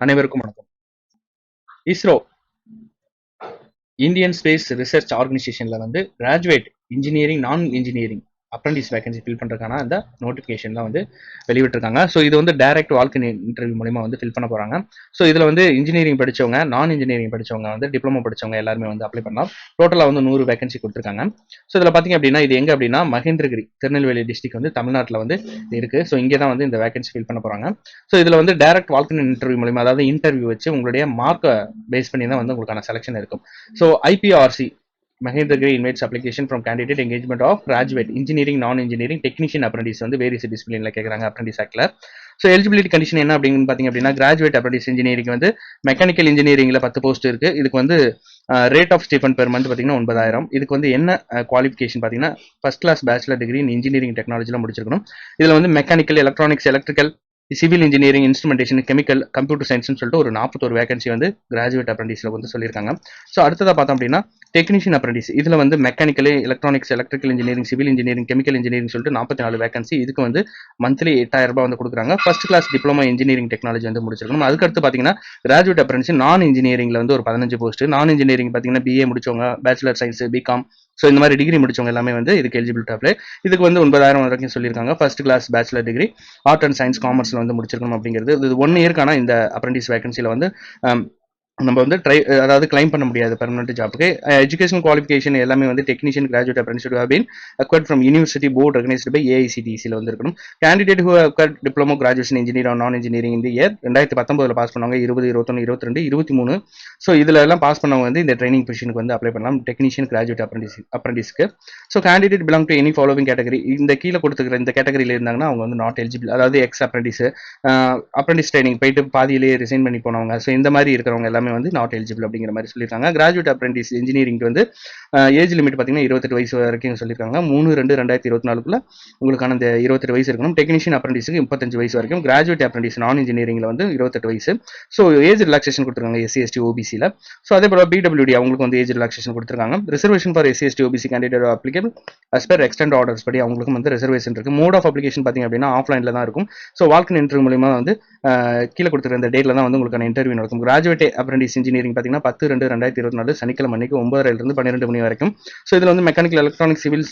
அனைவருக்கும் வணக்கம். ISRO Indian space research ஆர்கனைசேஷன்ல வந்து கிராஜுவேட் இன்ஜினியரிங் நான் இன்ஜினியரிங் அப்ரண்டிஸ் வேகன்சி ஃபில் பண்றதுக்கான அந்த நோட்டிஃபிகேஷன் தான் வந்து வெளிவிட்டிருக்காங்க. ஸோ இது வந்து டைரக்ட் வால்க் இன்டர்வியூ மூலமா வந்து ஃபில் பண்ண போறாங்க. ஸோ இதுல வந்து இன்ஜினியரிங் படிச்சவங்க, நான் இன்ஜினியரிங் படிச்சவங்க வந்து டிப்ளமோ படிச்சவங்க எல்லாருமே வந்து அப்ளை பண்ணலாம். டோட்டலா வந்து 100 வேகன்சி கொடுத்துருக்காங்க. ஸோ இதுல பாத்தீங்க அப்படின்னா இது எங்க அப்படின்னா மகேந்திரகிரி திருநெல்வேலி டிஸ்ட்ரிக்ட் வந்து தமிழ்நாட்டில் வந்து இருக்கு. ஸோ இங்கே தான் வந்து இந்த வேகன்சி ஃபில் பண்ண போறாங்க. ஸோ இதுல வந்து டைரக்ட் வால்க் இன்டர்வியூ மூலமா, அதாவது இன்டர்வியூ வச்சு உங்களுடைய மார்க்கை பேஸ் பண்ணி தான் வந்து உங்களுக்கான செலக்ஷன் இருக்கும். So IPRC Mahendragiri invites application from candidate engagement of graduate engineering non-engineering technician apprentice வந்து வேரியஸ் டிசிப்ளின்ல கேட்குறாங்க அப்ரண்டிஸ் ஆக்ட்ல. ஸோ எலிஜிபிலிட்டி கண்டிஷன் என்ன அப்படின்னு பார்த்தீங்க அப்படின்னா கிராஜுவேட் அப்ரண்டிஸ் இன்ஜினியரிங் வந்து மெக்கானிக்கல் இன்ஜினியரிங்ல 10 போஸ்ட் இருக்கு. இதுக்கு வந்து rate of stipend per month பார்த்தீங்கன்னா 9,000. இதுக்கு வந்து என்ன குவாலிஃபிகேஷன் பார்த்தீங்கன்னா first class bachelor degree in engineering டெக்னாலஜியில் முடிச்சிருக்கணும். இதில் வந்து mechanical, electronics, electrical, civil engineering, instrumentation, chemical, computer சயின்ஸ்னு சொல்லிட்டு ஒரு 41 வேகன்சி வந்து கிராஜுவேட் அப்ரண்டிஸ்ல வந்து சொல்லியிருக்காங்க. ஸோ அடுத்ததாக பார்த்தோம் அப்படின்னா டெக்னீஷியன் அப்ரண்டிஸ், இதில் வந்து mechanical, electronics, electrical engineering, civil engineering, chemical engineering சொல்லிட்டு 44 வேகன்சி. இதுக்கு வந்து மந்த்லி 8,000 ரூபாய் வந்து கொடுக்குறாங்க. First class diploma engineering technology வந்து முடிச்சிருக்கணும். அதுக்கடுத்து பார்த்தீங்கன்னா கிராஜுவேட் அப்ரண்டிஸ் நான் இன்ஜினியரிங்ல வந்து ஒரு 15 போஸ்ட். நான் இன்ஜினியரிங் பார்த்தீங்கன்னா பிஏ முடிச்சவங்க, பேச்சுலர் சயின்ஸ், பிகாம், ஸோ இந்த மாதிரி டிகிரி முடிச்சவங்க எல்லாமே வந்து இதுக்கு எலிஜிபிள் டு அப்ளை. இதுக்கு வந்து 9,000 வரைக்கும் சொல்லியிருக்காங்க. First class bachelor degree art and science காமர்ஸ்ல வந்து முடிச்சிருக்கணும் அப்படிங்கிறது. இது 1 இயர்க்கான இந்த அப்ரண்டிஸ் வேகன்சியில் வந்து நம்ம வந்து அதாவது கிளைம் பண்ண முடியாது பெர்மனன்ட் ஜாப்புக்கு. எஜுகேஷன் குவாலிஃபிகேஷன் எல்லாமே வந்து technician graduate apprentice have been acquired from university board recognised by ஏஐசிடிசியில் வந்து இருக்கணும். Candidate who acquired diploma graduation engineer or non engineering இந்த இயர் 2019 பாஸ் பண்ணவங்க, 20, 21, 22, 23. ஸோ இதுல எல்லாம் பாஸ் பண்ணவங்க வந்து இந்த ட்ரைனிங் பொசிஷனுக்கு வந்து அப்ளை பண்ணலாம், டெக்னீஷியன் கிராஜுவேட் அப்ரண்டிஸ்க்கு. So candidate belong to any following category, இந்த கீழே கொடுத்துக்கிற இந்த கேட்டகரியில் இருந்தாங்கன்னா அவங்க வந்து நாட் எலிஜிபிள். அதாவது எக்ஸ் அப்ரண்டிஸ், அப்ரண்டிஸ் ட்ரைனிங் போயிட்டு பாதியிலேயே ரிசைன் பண்ணி போனவங்க, ஸோ இந்த மாதிரி இருக்கிறவங்க எல்லாமே வந்து நாட் எலிஜிபிள் அப்படிங்கிற மாதிரி சொல்லியிருக்காங்க. கிராஜுவேட் அப்ரண்டிஸ் இன்ஜினியரிங் வந்து ஏஜ் லிமிட் பார்த்தீங்கன்னா 28 வயசு வரைக்கும் சொல்லியிருக்காங்க. 3/2/2024 உங்களுக்கான இந்த 28 வயசு இருக்கணும். டெக்னீஷியன் அப்ரண்டிஸுக்கு 35 வயசு வரைக்கும். கிராஜுவேட் அப்ரண்டிஸ் நான் இன்ஜினியரிங்ல வந்து 28 வயசு. ஸோ ஏஜ் ரிலாக்ஸேஷன் கொடுத்துருக்காங்க எஸ்சி எஸ்டி ஓபிசியில். ஸோ அதே போல பிடபிள்யூடி அவங்களுக்கு வந்து ஏஜ் ரிலாக்ஸேஷன் கொடுத்துருக்காங்க. Reservation for SC ST OBC candidate applicable as per extend orders படி அவங்களுக்கும் வந்து ரிசர்வேஷன் இருக்கு. மோட் ஆஃப் அப்ளிகேஷன் பார்த்தீங்க அப்படின்னா ஆஃப்லைனில் தான் இருக்கும். ஸோ வால்க் இன்டர்வியூ மூலமா வந்து கீழே கொடுத்துருக்க இந்த டேட்ல தான் வந்து உங்களுக்கான இன்டர்வியூ நடக்கும். கிராஜுவேட் அப்ரண்டிஸ் இன்ஜினியரிங் பார்த்தீங்கன்னா 10/2/2024 சனிக்கிழமை அன்னைக்கு 9:30 12 மணி வரைக்கும். ஸோ இதில் வந்து mechanical, electronics, civil,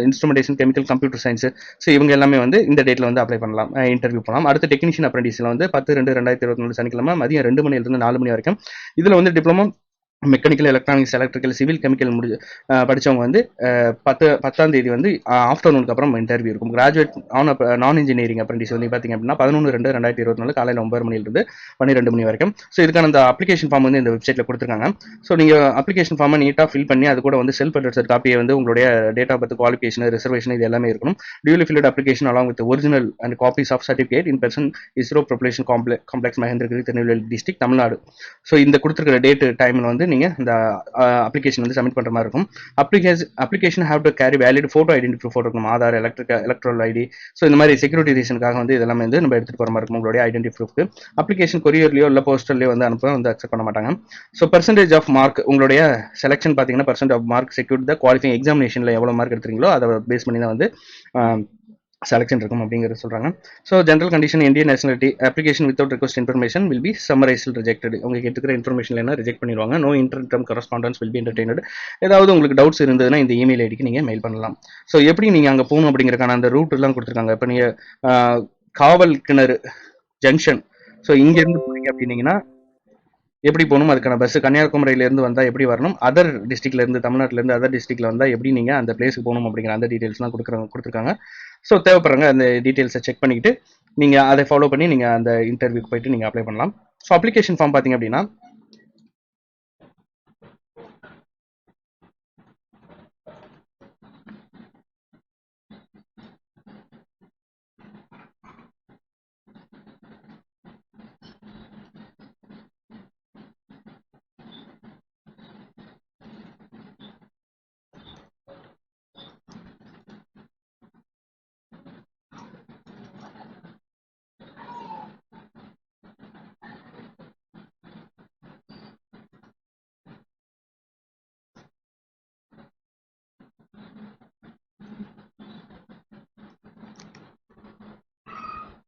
instrumentation, chemical, computer science, so இவங்க எல்லாமே வந்து இந்த டேட்ல வந்து அப்ளை பண்ணலாம், இன்டர்வியூ பண்ணலாம். அடுத்து டெக்னீஷியன் அப்ரண்டிஸ்ல வந்து 10/2/2024 சனிக்கிழமை மதியம் 2 மணிலிருந்து 4 மணி வரைக்கும். இதில் வந்து diploma mechanical, electronics, electrical, civil, chemical படிச்சவங்க வந்து 10ஆம் தேதி வந்து ஆஃப்டர்நூனுக்கு அப்புறம் இன்டர்வியூ இருக்கும். கிராஜுவேட் நான் இன்ஜினியரிங் அப்ரண்டிஸ் வந்து பார்த்தீங்க அப்படின்னா 11/2/2024 காலையில் 9 மணிலிருந்து 12 மணி வரைக்கும். ஸோ இதுக்கான இந்த அப்ளிகேஷன் ஃபார்ம் வந்து இந்த வெப்சைட்ல கொடுத்துருக்காங்க. ஸோ நீங்க அப்ளிகேஷன் ஃபார்மை நீட்டாக ஃபில் பண்ணி அது கூட வந்து செல்ஃப் அட்ரஸ்ட் காப்பியை வந்து உங்களுடைய date of birth, qualification, reservation இது எல்லாமே இருக்கணும். Duly filled application along with original and copies of certificate in person ISRO propulsion complex Mahendragiri Tirunelveli district Tamil Nadu. So இந்த கொடுத்துருக்கிற டேட் டைமில் வந்து நீங்க இந்த அப்ளிகேஷன் வந்து சப்மிட் பண்ற மாதிரி இருக்கும். Application have to carry valid photo identify photo இருக்கும், ஆதார், எலக்ட்ரல் ஐடி. ஸோ இந்த மாதிரி செக்யூரிட்டி ரீசனுக்காக வந்து இதெல்லாம் வந்து நம்ம எடுத்துட்டு போற மாதிரி இருக்கும். உங்களுடைய ஐடென்டி ப்ரூஃப்க்கு அப்ளிகேஷன் கொரியர்லயோ இல்லை போஸ்டர்லயோ வந்து அனுப்ப வந்து அக்செப்ட் பண்ண மாட்டாங்க. ஸோ பெர்சன்டேஜ் ஆஃப் மார்க் உங்களுடைய செலக்ஷன் பார்த்தீங்கன்னா percent of mark secure the qualifying எக்ஸாமினேஷன்ல எவ்வளவு மார்க் எடுத்துறீங்களோ அதை பேஸ் பண்ணி தான் வந்து செலக்ஷன் இருக்கும் அப்படிங்கிறது சொல்றாங்க. So general condition Indian nationality application without request information will be summarised rejected. உங்களுக்கு எடுத்துக்கிற இன்ஃபர்மேஷன் என்ன ரிஜெக்ட் பண்ணிடுவாங்க. No interim correspondence will be entertained. ஏதாவது உங்களுக்கு டவுட்ஸ் இருந்ததுன்னா இந்த இமெயில் ஐடிக்கு நீங்க மெயில் பண்ணலாம். ஸோ எப்படி நீங்க அங்கே போகணும் அப்படிங்கிறக்கான அந்த ரூட் எல்லாம் கொடுத்துருக்காங்க. இப்போ நீங்க காவல் கிணறு ஜங்ஷன், ஸோ இங்க இருந்து போறீங்க அப்படின்னீங்கன்னா எப்படி போகணும், அதுக்கான பஸ் கன்னியாகுமரியில இருந்து வந்தா எப்படி வரணும், அதர் டிஸ்ட்ரிக்ட்ல இருந்து தமிழ்நாட்டில இருந்து அதர் டிஸ்ட்ரிக்ட்ல வந்தா எப்படி நீங்க அந்த பிளேஸ்க்கு போகணும் அப்படிங்கிற அந்த டீடைல்ஸ்லாம் கொடுத்துருக்காங்க. ஸோ தேவைப்படுறாங்க அந்த டீடைல்ஸை செக் பண்ணிக்கிட்டு நீங்க அதை ஃபாலோ பண்ணி நீங்க அந்த இன்டர்வியூக்கு போயிட்டு நீங்க அப்ளை பண்ணலாம். ஸோ அப்ளிகேஷன் ஃபார்ம் பார்த்தீங்க அப்படின்னா